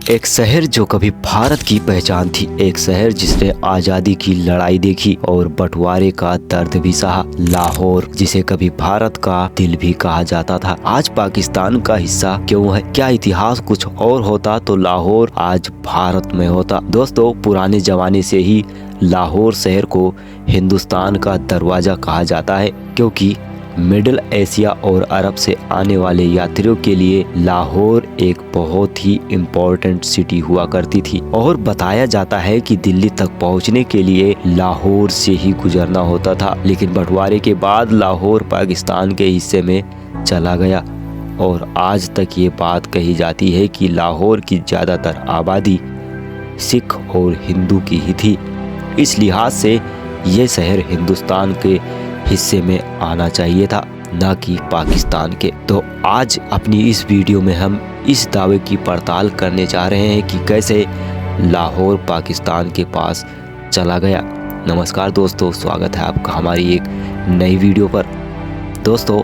एक शहर जो कभी भारत की पहचान थी, एक शहर जिसने आजादी की लड़ाई देखी और बंटवारे का दर्द भी सहा। लाहौर, जिसे कभी भारत का दिल भी कहा जाता था, आज पाकिस्तान का हिस्सा क्यों है? क्या इतिहास कुछ और होता तो लाहौर आज भारत में होता? दोस्तों, पुराने जमाने से ही लाहौर शहर को हिंदुस्तान का दरवाजा कहा जाता है, क्योंकि मिडिल एशिया और अरब से आने वाले यात्रियों के लिए लाहौर एक बहुत ही इम्पोर्टेंट सिटी हुआ करती थी। और बताया जाता है कि दिल्ली तक पहुंचने के लिए लाहौर से ही गुजरना होता था, लेकिन बंटवारे के बाद लाहौर पाकिस्तान के हिस्से में चला गया और आज तक ये बात कही जाती है कि लाहौर की ज़्यादातर आबादी सिख और हिंदू की ही थी। इस लिहाज से ये शहर हिंदुस्तान के हिस्से में आना चाहिए था, न कि पाकिस्तान के। तो आज अपनी इस वीडियो में हम इस दावे की पड़ताल करने जा रहे हैं कि कैसे लाहौर पाकिस्तान के पास चला गया। नमस्कार दोस्तों, स्वागत है आपका हमारी एक नई वीडियो पर। दोस्तों,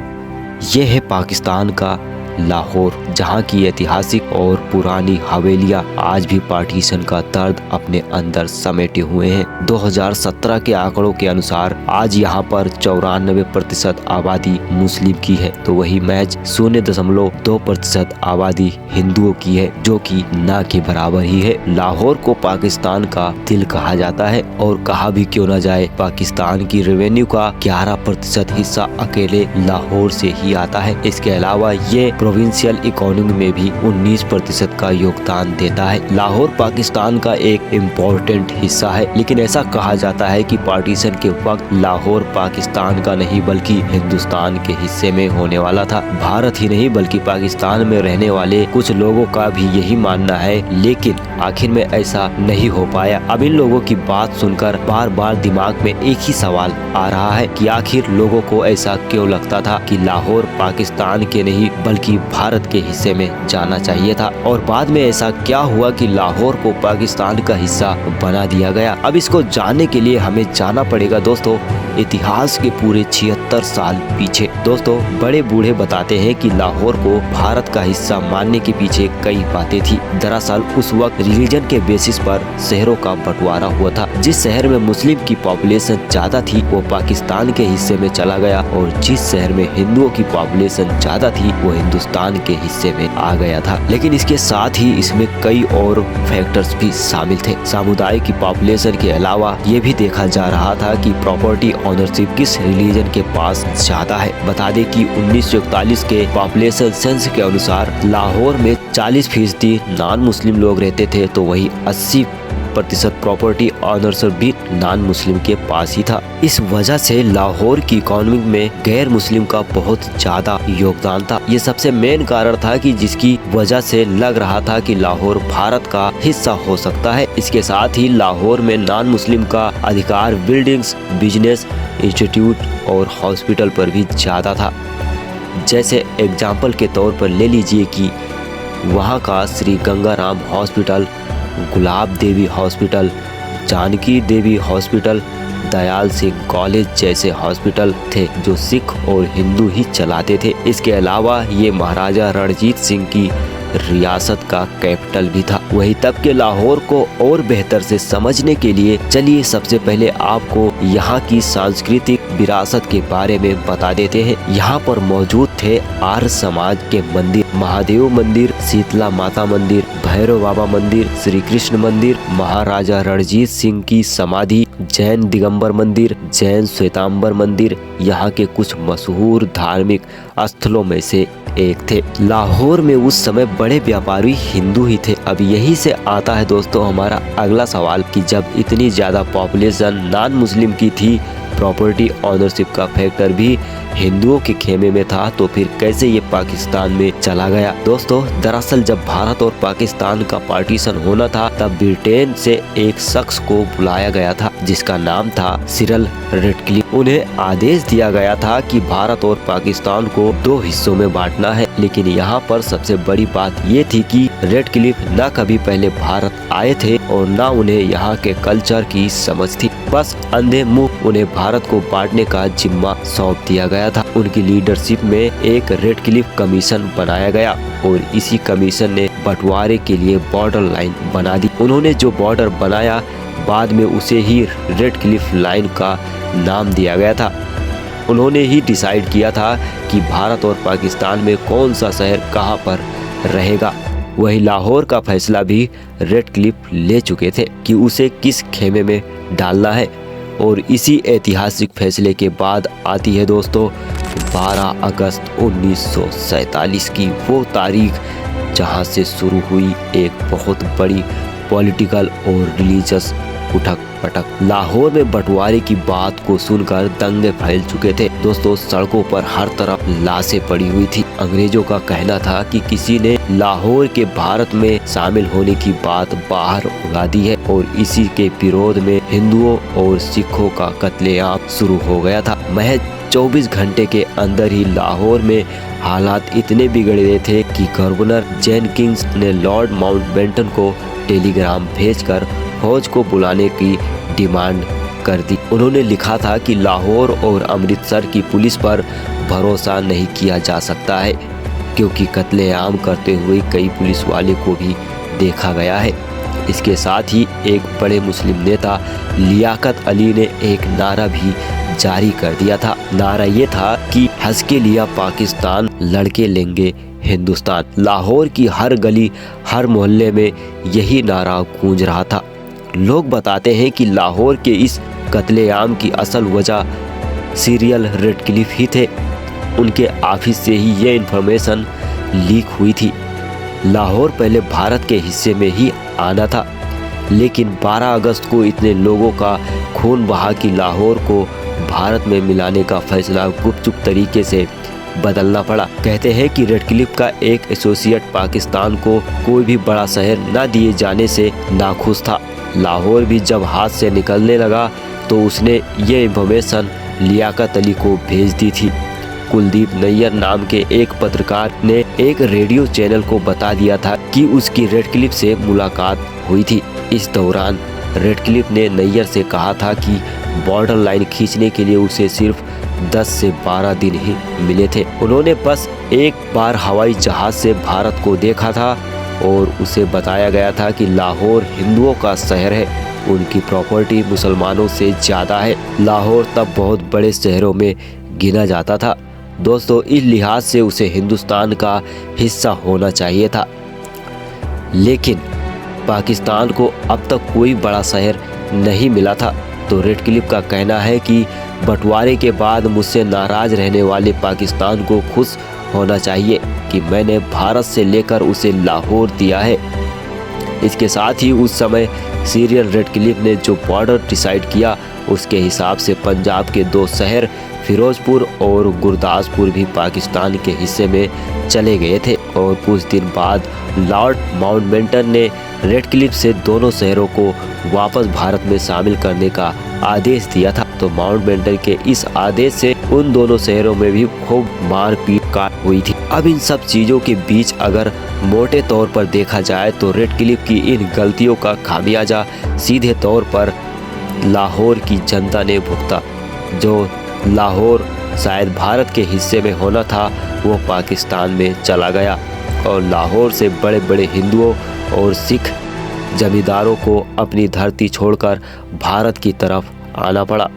ये है पाकिस्तान का लाहौर, जहाँ की ऐतिहासिक और पुरानी हवेलियाँ आज भी पार्टीशन का दर्द अपने अंदर समेटे हुए हैं। 2017 के आंकड़ों के अनुसार आज यहाँ पर 94% आबादी मुस्लिम की है, तो वही महज 0.2% आबादी हिंदुओं की है, जो कि ना के बराबर ही है। लाहौर को पाकिस्तान का दिल कहा जाता है, और कहा भी क्यों न जाए, पाकिस्तान की रेवेन्यू का 11% हिस्सा अकेले लाहौर से ही आता है। इसके अलावा ये प्रोविंशियल इकोनॉमी में भी 19% का योगदान देता है। लाहौर पाकिस्तान का एक इम्पोर्टेंट हिस्सा है, लेकिन ऐसा कहा जाता है कि पार्टीशन के वक्त लाहौर पाकिस्तान का नहीं बल्कि हिंदुस्तान के हिस्से में होने वाला था। भारत ही नहीं बल्कि पाकिस्तान में रहने वाले कुछ लोगों का भी यही मानना है, लेकिन आखिर में ऐसा नहीं हो पाया। अब इन लोगों की बात सुनकर बार बार दिमाग में एक ही सवाल आ रहा है कि आखिर लोगों को ऐसा क्यों लगता था कि लाहौर पाकिस्तान के नहीं बल्कि भारत के हिस्से में जाना चाहिए था, और बाद में ऐसा क्या हुआ कि लाहौर को पाकिस्तान का हिस्सा बना दिया गया। अब इसको जानने के लिए हमें जाना पड़ेगा दोस्तों इतिहास के पूरे 76 साल पीछे। दोस्तों, बड़े बूढ़े बताते हैं कि लाहौर को भारत का हिस्सा मानने के पीछे कई बातें थी। दरअसल उस वक्त रिलीजन के बेसिस पर शहरों का बंटवारा हुआ था। जिस शहर में मुस्लिम की पॉपुलेशन ज्यादा थी वो पाकिस्तान के हिस्से में चला गया, और जिस शहर में हिंदुओं की पॉपुलेशन ज्यादा थी वो हिंदुस्तान के हिस्से में आ गया था। लेकिन इसके साथ ही इसमें कई और फैक्टर्स भी शामिल थे। समुदाय की पॉपुलेशन के अलावा ये भी देखा जा रहा था कि प्रॉपर्टी ऑनरशिप किस रिलीजन के पास ज्यादा है। बता दें कि 1941 के पॉपुलेशन सेंस के अनुसार लाहौर में 40% नॉन मुस्लिम लोग रहते थे, तो वही 80% प्रॉपर्टी ऑनरशिप भी नॉन मुस्लिम के पास ही था। इस वजह से लाहौर की इकोनॉमी में गैर मुस्लिम का बहुत ज्यादा योगदान था। ये सबसे मेन कारण था कि जिसकी वजह से लग रहा था कि लाहौर भारत का हिस्सा हो सकता है। इसके साथ ही लाहौर में नॉन मुस्लिम का अधिकार बिल्डिंग्स, बिजनेस, इंस्टीट्यूट और हॉस्पिटल पर भी ज्यादा था। जैसे एग्जाम्पल के तौर पर ले लीजिए कि वहाँ का श्री गंगाराम हॉस्पिटल, गुलाब देवी हॉस्पिटल, जानकी देवी हॉस्पिटल, दयाल सिंह कॉलेज जैसे हॉस्पिटल थे जो सिख और हिंदू ही चलाते थे। इसके अलावा ये महाराजा रणजीत सिंह की रियासत का कैपिटल भी था। वही तब के लाहौर को और बेहतर से समझने के लिए चलिए सबसे पहले आपको यहाँ की सांस्कृतिक विरासत के बारे में बता देते हैं। यहाँ पर मौजूद थे आर्य समाज के मंदिर, महादेव मंदिर, शीतला माता मंदिर, भैरव बाबा मंदिर, श्री कृष्ण मंदिर, महाराजा रणजीत सिंह की समाधि, जैन दिगंबर मंदिर, जैन श्वेतांबर मंदिर यहाँ के कुछ मशहूर धार्मिक स्थलों में से एक थे। लाहौर में उस समय बड़े व्यापारी हिंदू ही थे। अब यही से आता है दोस्तों हमारा अगला सवाल कि जब इतनी ज्यादा पॉपुलेशन नॉन मुस्लिम की थी, प्रॉपर्टी ऑनरशिप का फैक्टर भी हिंदुओं के खेमे में था, तो फिर कैसे ये पाकिस्तान में चला गया? दोस्तों, दरअसल जब भारत और पाकिस्तान का पार्टीशन होना था तब ब्रिटेन से एक शख्स को बुलाया गया था जिसका नाम था सिरल रेडक्लिफ। उन्हें आदेश दिया गया था कि भारत और पाकिस्तान को 2 हिस्सों में बांटना है, लेकिन यहाँ पर सबसे बड़ी बात ये थी कि रेडक्लिफ न कभी पहले भारत आए थे और न उन्हें यहाँ के कल्चर की समझ थी। बस अंधे मुंह उन्हें भारत को बांटने का जिम्मा सौंप दिया गया था। उनकी लीडरशिप में एक रेडक्लिफ कमीशन बनाया गया और इसी कमीशन ने बंटवारे के लिए बॉर्डर लाइन बना दी। उन्होंने जो बॉर्डर बनाया बाद में उसे ही रेड क्लिफ लाइन का नाम दिया गया था। उन्होंने ही डिसाइड किया था कि भारत और पाकिस्तान में कौन सा शहर कहां पर रहेगा। वही लाहौर का फैसला भी रेड क्लिफ ले चुके थे कि उसे किस खेमे में डालना है। और इसी ऐतिहासिक फैसले के बाद आती है दोस्तों 12 अगस्त 1947 की वो तारीख, जहां से शुरू हुई एक बहुत बड़ी पॉलिटिकल और रिलीजियस उठक पटक। लाहौर में बंटवारे की बात को सुनकर दंगे फैल चुके थे दोस्तों। सड़कों पर हर तरफ लाशें पड़ी हुई थी। अंग्रेजों का कहना था कि किसी ने लाहौर के भारत में शामिल होने की बात बाहर उड़ा दी है और इसी के विरोध में हिंदुओं और सिखों का कत्लेआम शुरू हो गया था। महज 24 घंटे के अंदर ही लाहौर में हालात इतने बिगड़ गए थे कि गवर्नर जेनकिंस ने लॉर्ड माउंटबेटन को टेलीग्राम भेजकर फौज को बुलाने की डिमांड कर दी। उन्होंने लिखा था कि लाहौर और अमृतसर की पुलिस पर भरोसा नहीं किया जा सकता है, क्योंकि कत्लेआम करते हुए कई पुलिस वाले को भी देखा गया है। इसके साथ ही एक बड़े मुस्लिम नेता लियाकत अली ने एक नारा भी जारी कर दिया था। नारा ये था कि हंस के लिया पाकिस्तान, लड़के लेंगे हिंदुस्तान। लाहौर की हर गली हर मोहल्ले में यही नारा गूंज रहा था। लोग बताते हैं कि लाहौर के इस कत्लेआम की असल वजह सीरियल रेड क्लिफ ही थे। उनके ऑफिस से ही ये इन्फॉर्मेशन लीक हुई थी। लाहौर पहले भारत के हिस्से में ही आना था, लेकिन 12 अगस्त को इतने लोगों का खून बहा कि लाहौर को भारत में मिलाने का फैसला गुपचुप तरीके से बदलना पड़ा। कहते हैं कि रेड क्लिफ का एक एसोसिएट पाकिस्तान को कोई भी बड़ा शहर न दिए जाने से नाखुश था। लाहौर भी जब हाथ से निकलने लगा तो उसने ये इन्फॉर्मेशन लियाकत अली को भेज दी थी। कुलदीप नैयर नाम के एक पत्रकार ने एक रेडियो चैनल को बता दिया था कि उसकी रेड क्लिफ से मुलाकात हुई थी। इस दौरान रेड क्लिफ ने नैयर से कहा था कि बॉर्डर लाइन खींचने के लिए उसे सिर्फ 10 से 12 दिन ही मिले थे। उन्होंने बस एक बार हवाई जहाज से भारत को देखा था और उसे बताया गया था कि लाहौर हिंदुओं का शहर है, उनकी प्रॉपर्टी मुसलमानों से ज़्यादा है। लाहौर तब बहुत बड़े शहरों में गिना जाता था दोस्तों। इस लिहाज से उसे हिंदुस्तान का हिस्सा होना चाहिए था, लेकिन पाकिस्तान को अब तक कोई बड़ा शहर नहीं मिला था। तो रेड क्लिफ का कहना है कि बंटवारे के बाद मुझसे नाराज रहने वाले पाकिस्तान को खुश होना चाहिए कि मैंने भारत से लेकर उसे लाहौर दिया है। इसके साथ ही उस समय सीरियल रेड क्लिफ ने जो बॉर्डर डिसाइड किया उसके हिसाब से पंजाब के 2 शहर फिरोजपुर और गुरदासपुर भी पाकिस्तान के हिस्से में चले गए थे। और कुछ दिन बाद लॉर्ड माउंटबेटन ने रेड क्लिफ से दोनों शहरों को वापस भारत में शामिल करने का आदेश दिया था। तो माउंटबेटन के इस आदेश से उन दोनों शहरों में भी खूब मारपीट हुई थी। अब इन सब चीज़ों के बीच अगर मोटे तौर पर देखा जाए तो रेड क्लिफ की इन गलतियों का खामियाजा सीधे तौर पर लाहौर की जनता ने भुगता। जो लाहौर शायद भारत के हिस्से में होना था वो पाकिस्तान में चला गया और लाहौर से बड़े बड़े हिंदुओं और सिख जमींदारों को अपनी धरती छोड़कर भारत की तरफ आना पड़ा।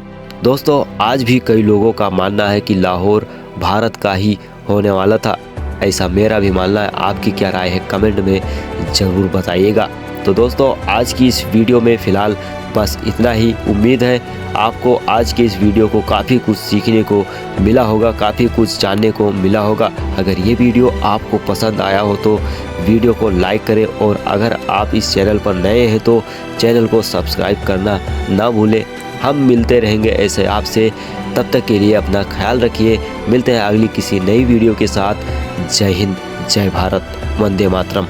दोस्तों आज भी कई लोगों का मानना है कि लाहौर भारत का ही होने वाला था। ऐसा मेरा भी मानना है। आपकी क्या राय है कमेंट में ज़रूर बताइएगा। तो दोस्तों आज की इस वीडियो में फ़िलहाल बस इतना ही। उम्मीद है आपको आज के इस वीडियो को काफ़ी कुछ सीखने को मिला होगा, काफ़ी कुछ जानने को मिला होगा। अगर ये वीडियो आपको पसंद आया हो तो वीडियो को लाइक करें और अगर आप इस चैनल पर नए हैं तो चैनल को सब्सक्राइब करना ना भूलें। हम मिलते रहेंगे ऐसे आपसे, तब तक के लिए अपना ख्याल रखिए। मिलते हैं अगली किसी नई वीडियो के साथ। जय हिंद, जय भारत, वंदे मातरम।